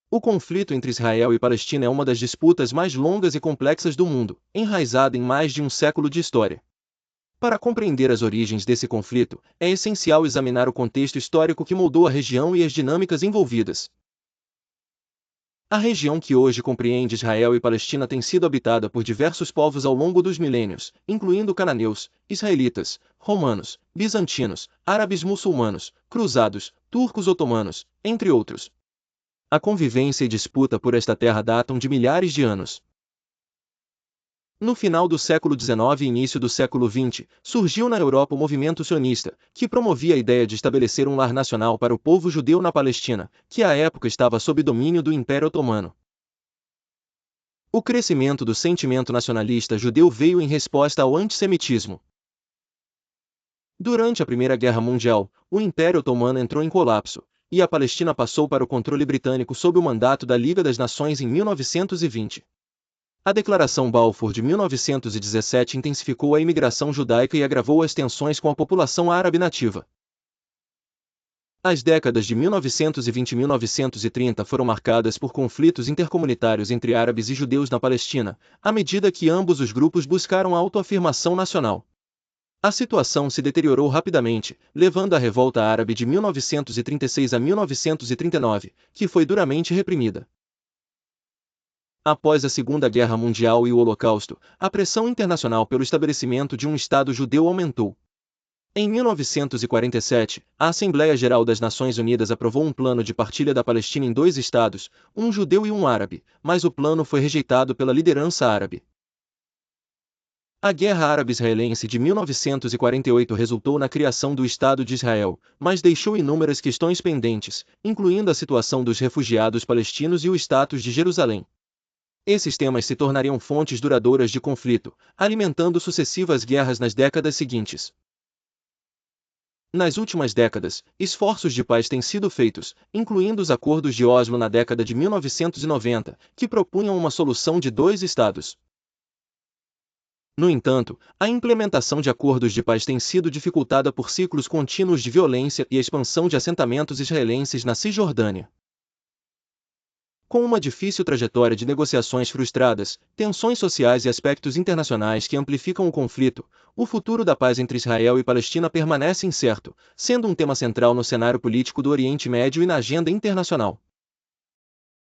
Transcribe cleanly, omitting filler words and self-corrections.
O conflito entre Israel e Palestina é uma das disputas mais longas e complexas do mundo, enraizada em mais de um século de história. Para compreender as origens desse conflito, é essencial examinar o contexto histórico que moldou a região e as dinâmicas envolvidas. A região que hoje compreende Israel e Palestina tem sido habitada por diversos povos ao longo dos milênios, incluindo cananeus, israelitas, romanos, bizantinos, árabes muçulmanos, cruzados, turcos otomanos, entre outros. A convivência e disputa por esta terra datam de milhares de anos. No final do século XIX e início do século XX, surgiu na Europa o movimento sionista, que promovia a ideia de estabelecer um lar nacional para o povo judeu na Palestina, que à época estava sob domínio do Império Otomano. O crescimento do sentimento nacionalista judeu veio em resposta ao antissemitismo. Durante a Primeira Guerra Mundial, o Império Otomano entrou em colapso, e a Palestina passou para o controle britânico sob o mandato da Liga das Nações em 1920. A Declaração Balfour de 1917 intensificou a imigração judaica e agravou as tensões com a população árabe nativa. As décadas de 1920 e 1930 foram marcadas por conflitos intercomunitários entre árabes e judeus na Palestina, à medida que ambos os grupos buscaram a autoafirmação nacional. A situação se deteriorou rapidamente, levando à Revolta Árabe de 1936 a 1939, que foi duramente reprimida. Após a Segunda Guerra Mundial e o Holocausto, a pressão internacional pelo estabelecimento de um Estado judeu aumentou. Em 1947, a Assembleia Geral das Nações Unidas aprovou um plano de partilha da Palestina em 2 estados, um judeu e um árabe, mas o plano foi rejeitado pela liderança árabe. A Guerra Árabe-Israelense de 1948 resultou na criação do Estado de Israel, mas deixou inúmeras questões pendentes, incluindo a situação dos refugiados palestinos e o status de Jerusalém. Esses temas se tornariam fontes duradouras de conflito, alimentando sucessivas guerras nas décadas seguintes. Nas últimas décadas, esforços de paz têm sido feitos, incluindo os acordos de Oslo na década de 1990, que propunham uma solução de 2 estados. No entanto, a implementação de acordos de paz tem sido dificultada por ciclos contínuos de violência e a expansão de assentamentos israelenses na Cisjordânia. Com uma difícil trajetória de negociações frustradas, tensões sociais e aspectos internacionais que amplificam o conflito, o futuro da paz entre Israel e Palestina permanece incerto, sendo um tema central no cenário político do Oriente Médio e na agenda internacional.